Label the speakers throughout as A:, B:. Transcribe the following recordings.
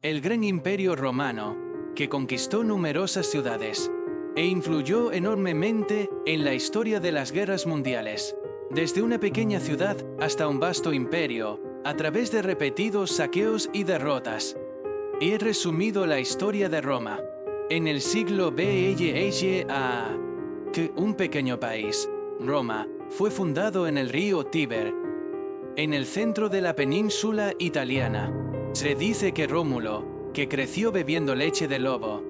A: El gran imperio romano, que conquistó numerosas ciudades e influyó enormemente en la historia de las guerras mundiales, desde una pequeña ciudad hasta un vasto imperio, a través de repetidos saqueos y derrotas. He resumido la historia de Roma. En el siglo BCE, que un pequeño país, Roma, fue fundado en el río Tíber, en el centro de la península italiana. Se dice que Rómulo, que creció bebiendo leche de lobo,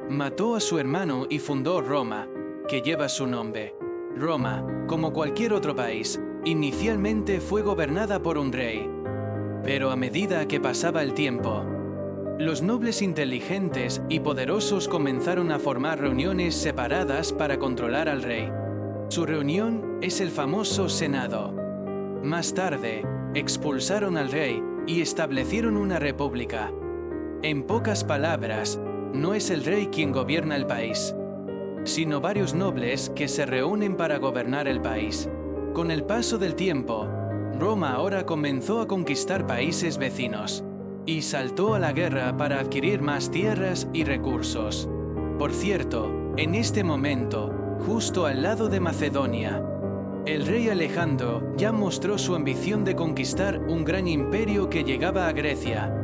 A: mató a su hermano y fundó Roma, que lleva su nombre. Roma, como cualquier otro país, inicialmente fue gobernada por un rey. Pero a medida que pasaba el tiempo, los nobles inteligentes y poderosos comenzaron a formar reuniones separadas para controlar al rey. Su reunión es el famoso Senado. Más tarde, expulsaron al rey y establecieron una república. En pocas palabras, no es el rey quien gobierna el país, sino varios nobles que se reúnen para gobernar el país. Con el paso del tiempo, Roma ahora comenzó a conquistar países vecinos y saltó a la guerra para adquirir más tierras y recursos. Por cierto, en este momento, justo al lado de Macedonia, el rey Alejandro ya mostró su ambición de conquistar un gran imperio que llegaba a Grecia,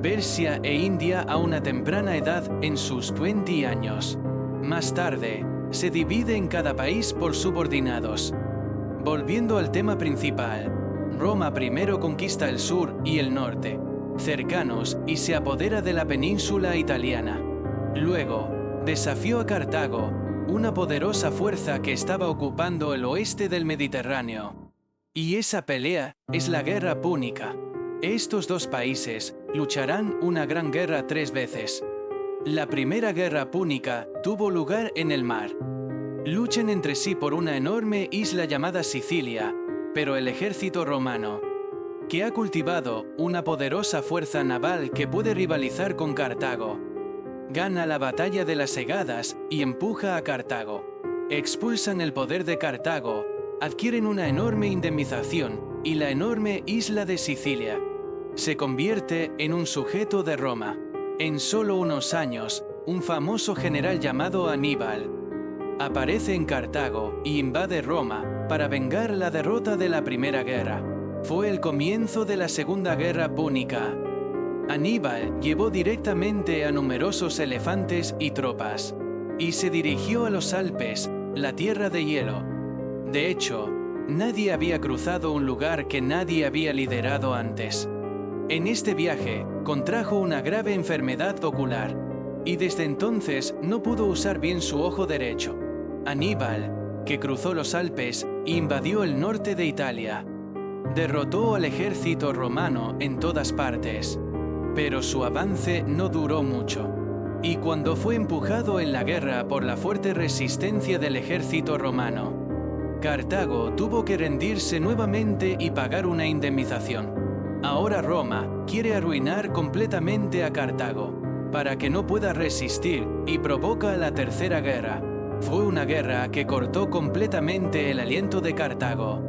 A: Persia e India a una temprana edad en sus 20 años. Más tarde, se divide en cada país por subordinados. Volviendo al tema principal, Roma primero conquista el sur y el norte, cercanos, y se apodera de la península italiana. Luego, desafió a Cartago, una poderosa fuerza que estaba ocupando el oeste del Mediterráneo. Y esa pelea es la Guerra Púnica. Estos dos países lucharán una gran guerra 3 veces. La primera Guerra Púnica tuvo lugar en el mar. Luchan entre sí por una enorme isla llamada Sicilia, pero el ejército romano, que ha cultivado una poderosa fuerza naval que puede rivalizar con Cartago, gana la batalla de las Segadas y empuja a Cartago. Expulsan el poder de Cartago, adquieren una enorme indemnización y la enorme isla de Sicilia se convierte en un sujeto de Roma. En solo unos años, un famoso general llamado Aníbal aparece en Cartago y invade Roma para vengar la derrota de la Primera Guerra. Fue el comienzo de la Segunda Guerra Púnica. Aníbal llevó directamente a numerosos elefantes y tropas, y se dirigió a los Alpes, la tierra de hielo. De hecho, nadie había cruzado un lugar que nadie había liderado antes. En este viaje, contrajo una grave enfermedad ocular, y desde entonces no pudo usar bien su ojo derecho. Aníbal, que cruzó los Alpes, invadió el norte de Italia. Derrotó al ejército romano en todas partes, pero su avance no duró mucho. Y cuando fue empujado en la guerra por la fuerte resistencia del ejército romano, Cartago tuvo que rendirse nuevamente y pagar una indemnización. Ahora Roma quiere arruinar completamente a Cartago, para que no pueda resistir, y provoca la Tercera Guerra. Fue una guerra que cortó completamente el aliento de Cartago.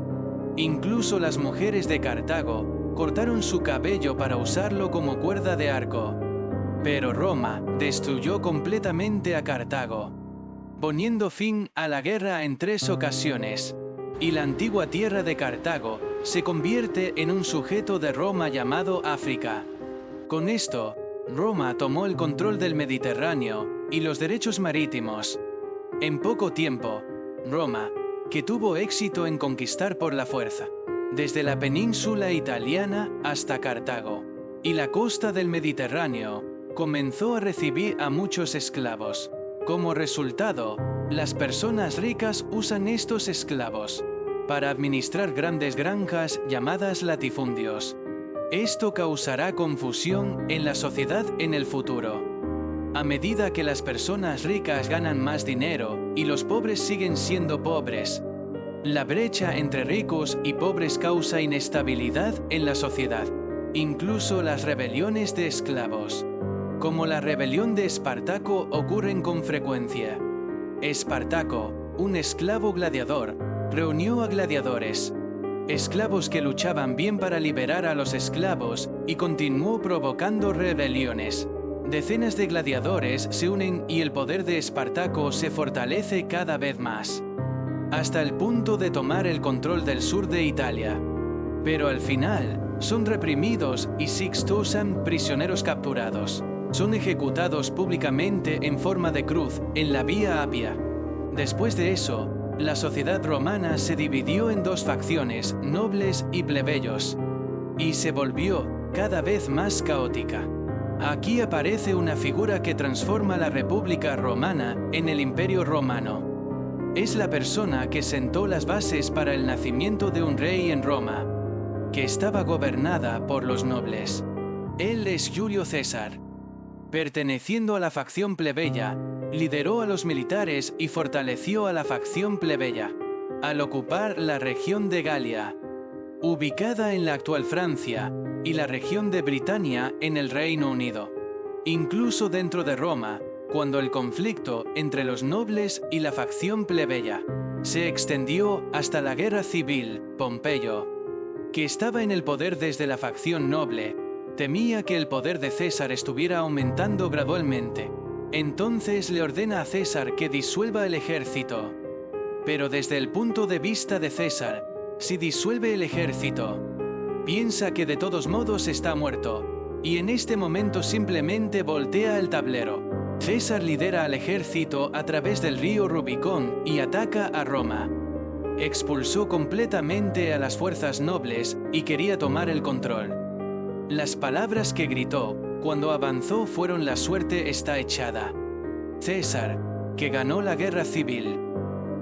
A: Incluso las mujeres de Cartago cortaron su cabello para usarlo como cuerda de arco. Pero Roma destruyó completamente a Cartago, poniendo fin a la guerra en 3 ocasiones. Y la antigua tierra de Cartago se convierte en un sujeto de Roma llamado África. Con esto, Roma tomó el control del Mediterráneo y los derechos marítimos. En poco tiempo, Roma, que tuvo éxito en conquistar por la fuerza, desde la península italiana hasta Cartago y la costa del Mediterráneo, comenzó a recibir a muchos esclavos. Como resultado, las personas ricas usan estos esclavos para administrar grandes granjas llamadas latifundios. Esto causará confusión en la sociedad en el futuro. A medida que las personas ricas ganan más dinero y los pobres siguen siendo pobres, la brecha entre ricos y pobres causa inestabilidad en la sociedad. Incluso las rebeliones de esclavos, como la rebelión de Espartaco, ocurren con frecuencia. Espartaco, un esclavo gladiador, reunió a gladiadores esclavos que luchaban bien para liberar a los esclavos, y continuó provocando rebeliones. Decenas de gladiadores se unen y el poder de Espartaco se fortalece cada vez más, hasta el punto de tomar el control del sur de Italia. Pero al final, son reprimidos y Sixtus son prisioneros capturados. Son ejecutados públicamente en forma de cruz en la Vía Apia. Después de eso, la sociedad romana se dividió en dos facciones, nobles y plebeyos, y se volvió cada vez más caótica. Aquí aparece una figura que transforma la República Romana en el Imperio Romano. Es la persona que sentó las bases para el nacimiento de un rey en Roma, que estaba gobernada por los nobles. Él es Julio César. Perteneciendo a la facción plebeya, lideró a los militares y fortaleció a la facción plebeya. Al ocupar la región de Galia, ubicada en la actual Francia, y la región de Britania en el Reino Unido. Incluso dentro de Roma, cuando el conflicto entre los nobles y la facción plebeya se extendió hasta la guerra civil, Pompeyo, que estaba en el poder desde la facción noble, temía que el poder de César estuviera aumentando gradualmente. Entonces le ordena a César que disuelva el ejército. Pero desde el punto de vista de César, si disuelve el ejército, piensa que de todos modos está muerto, y en este momento simplemente voltea el tablero. César lidera al ejército a través del río Rubicón y ataca a Roma. Expulsó completamente a las fuerzas nobles y quería tomar el control. Las palabras que gritó cuando avanzó fueron: la suerte está echada. César, que ganó la guerra civil,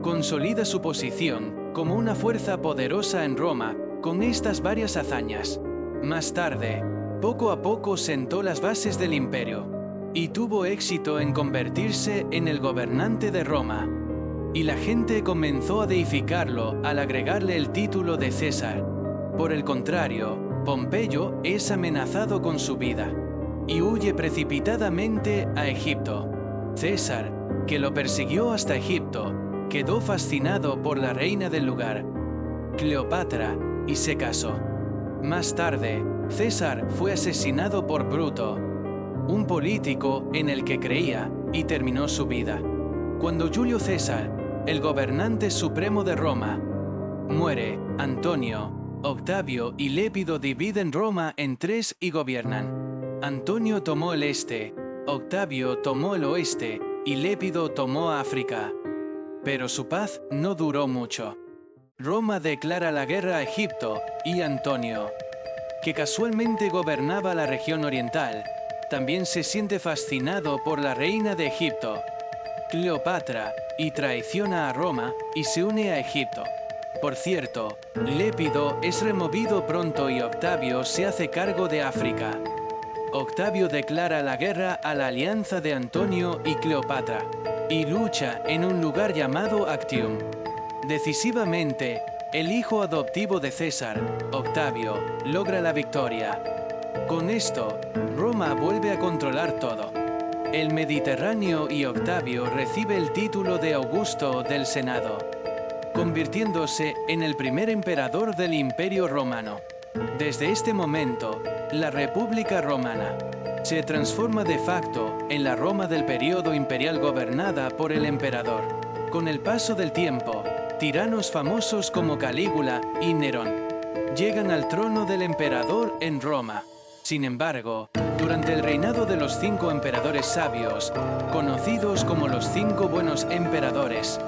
A: consolida su posición como una fuerza poderosa en Roma con estas varias hazañas. Más tarde, poco a poco sentó las bases del imperio y tuvo éxito en convertirse en el gobernante de Roma. Y la gente comenzó a deificarlo al agregarle el título de César. Por el contrario, Pompeyo es amenazado con su vida y huye precipitadamente a Egipto. César, que lo persiguió hasta Egipto, quedó fascinado por la reina del lugar, Cleopatra, y se casó. Más tarde, César fue asesinado por Bruto, un político en el que creía, y terminó su vida. Cuando Julio César, el gobernante supremo de Roma, muere, Antonio, Octavio y Lépido dividen Roma en tres y gobiernan. Antonio tomó el este, Octavio tomó el oeste y Lépido tomó África. Pero su paz no duró mucho. Roma declara la guerra a Egipto y Antonio, que casualmente gobernaba la región oriental, también se siente fascinado por la reina de Egipto, Cleopatra, y traiciona a Roma y se une a Egipto. Por cierto, Lépido es removido pronto y Octavio se hace cargo de África. Octavio declara la guerra a la alianza de Antonio y Cleopatra y lucha en un lugar llamado Actium. Decisivamente, el hijo adoptivo de César, Octavio, logra la victoria. Con esto, Roma vuelve a controlar todo el Mediterráneo y Octavio recibe el título de Augusto del Senado, convirtiéndose en el primer emperador del Imperio Romano. Desde este momento, la República Romana se transforma de facto en la Roma del período imperial gobernada por el emperador. Con el paso del tiempo, tiranos famosos como Calígula y Nerón llegan al trono del emperador en Roma. Sin embargo, durante el reinado de los 5 emperadores sabios, conocidos como los 5 buenos emperadores,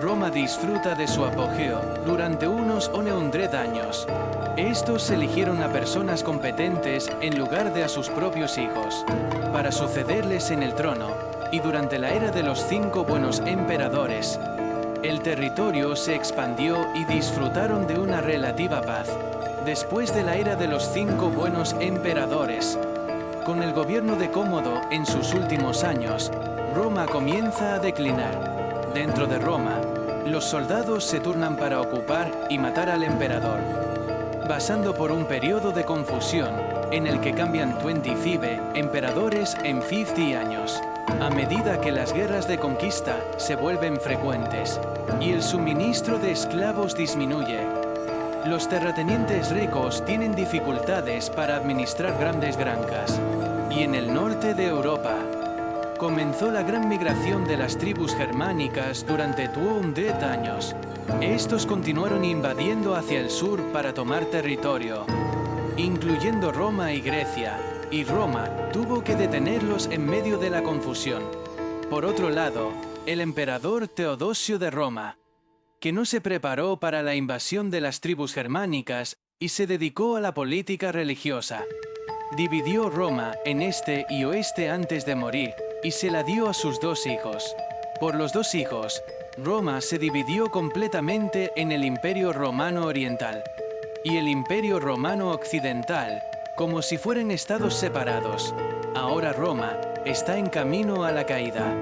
A: Roma disfruta de su apogeo durante unos 100 años. Estos eligieron a personas competentes en lugar de a sus propios hijos para sucederles en el trono, y durante la era de los 5 buenos emperadores, el territorio se expandió y disfrutaron de una relativa paz. Después de la era de los 5 buenos emperadores, con el gobierno de Cómodo en sus últimos años, Roma comienza a declinar. Dentro de Roma, los soldados se turnan para ocupar y matar al emperador, pasando por un periodo de confusión en el que cambian 25 emperadores en 50 años, a medida que las guerras de conquista se vuelven frecuentes y el suministro de esclavos disminuye. Los terratenientes ricos tienen dificultades para administrar grandes granjas. Y en el norte de Europa comenzó la gran migración de las tribus germánicas durante 10 años. Estos continuaron invadiendo hacia el sur para tomar territorio, incluyendo Roma y Grecia, y Roma tuvo que detenerlos en medio de la confusión. Por otro lado, el emperador Teodosio de Roma, que no se preparó para la invasión de las tribus germánicas y se dedicó a la política religiosa, dividió Roma en este y oeste antes de morir y se la dio a sus 2 hijos. Por los 2 hijos, Roma se dividió completamente en el Imperio Romano Oriental y el Imperio Romano Occidental, como si fueran estados separados. Ahora Roma está en camino a la caída.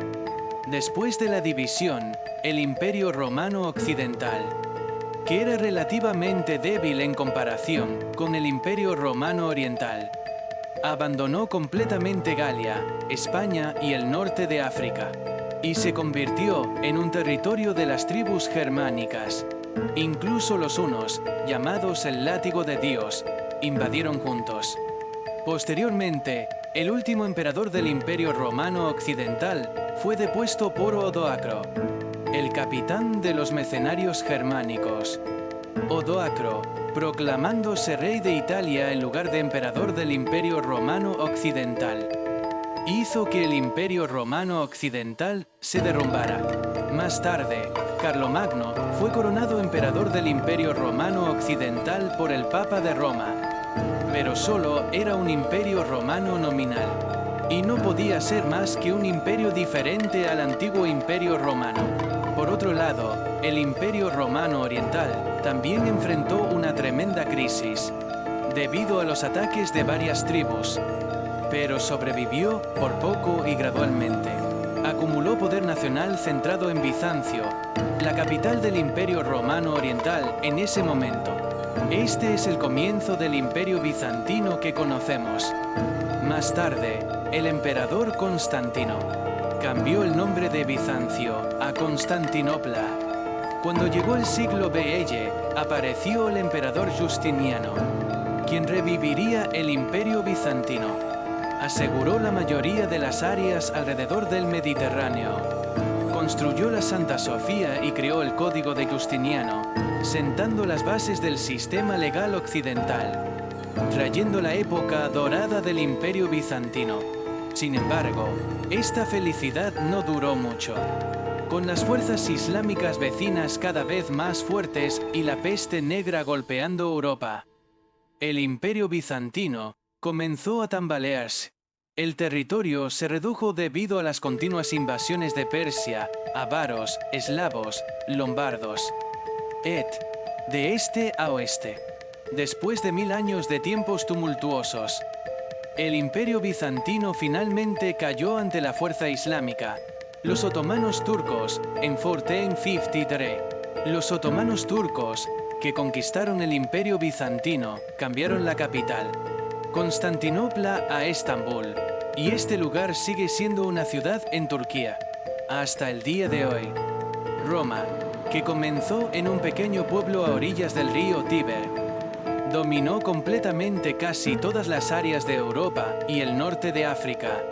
A: Después de la división, el Imperio Romano Occidental, que era relativamente débil en comparación con el Imperio Romano Oriental, abandonó completamente Galia, España y el norte de África, y se convirtió en un territorio de las tribus germánicas. Incluso los hunos, llamados el látigo de Dios, invadieron juntos. Posteriormente, el último emperador del Imperio Romano Occidental fue depuesto por Odoacro, el capitán de los mercenarios germánicos. Odoacro, proclamándose rey de Italia en lugar de emperador del Imperio Romano Occidental, hizo que el Imperio Romano Occidental se derrumbara. Más tarde, Carlomagno fue coronado emperador del Imperio Romano Occidental por el Papa de Roma, pero solo era un imperio romano nominal, y no podía ser más que un imperio diferente al antiguo Imperio Romano. Por otro lado, el Imperio Romano Oriental también enfrentó una tremenda crisis, debido a los ataques de varias tribus, pero sobrevivió por poco y gradualmente. Acumuló poder nacional centrado en Bizancio, la capital del Imperio Romano Oriental en ese momento. Este es el comienzo del Imperio Bizantino que conocemos. Más tarde, el emperador Constantino cambió el nombre de Bizancio a Constantinopla. Cuando llegó el siglo BL, apareció el emperador Justiniano, quien reviviría el Imperio Bizantino. Aseguró la mayoría de las áreas alrededor del Mediterráneo. Construyó la Santa Sofía y creó el Código de Justiniano, sentando las bases del sistema legal occidental, trayendo la época dorada del Imperio Bizantino. Sin embargo, esta felicidad no duró mucho. Con las fuerzas islámicas vecinas cada vez más fuertes y la peste negra golpeando Europa, el Imperio Bizantino comenzó a tambalearse. El territorio se redujo debido a las continuas invasiones de Persia, ávaros, eslavos, lombardos, de este a oeste. Después de 1000 años de tiempos tumultuosos, el Imperio Bizantino finalmente cayó ante la fuerza islámica. Los otomanos turcos, en 1453. Los otomanos turcos, que conquistaron el Imperio Bizantino, cambiaron la capital, Constantinopla, a Estambul, y este lugar sigue siendo una ciudad en Turquía, hasta el día de hoy. Roma, que comenzó en un pequeño pueblo a orillas del río Tíber, dominó completamente casi todas las áreas de Europa y el norte de África,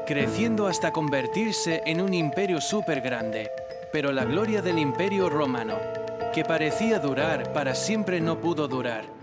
A: creciendo hasta convertirse en un imperio súper grande. Pero la gloria del Imperio Romano, que parecía durar para siempre, no pudo durar.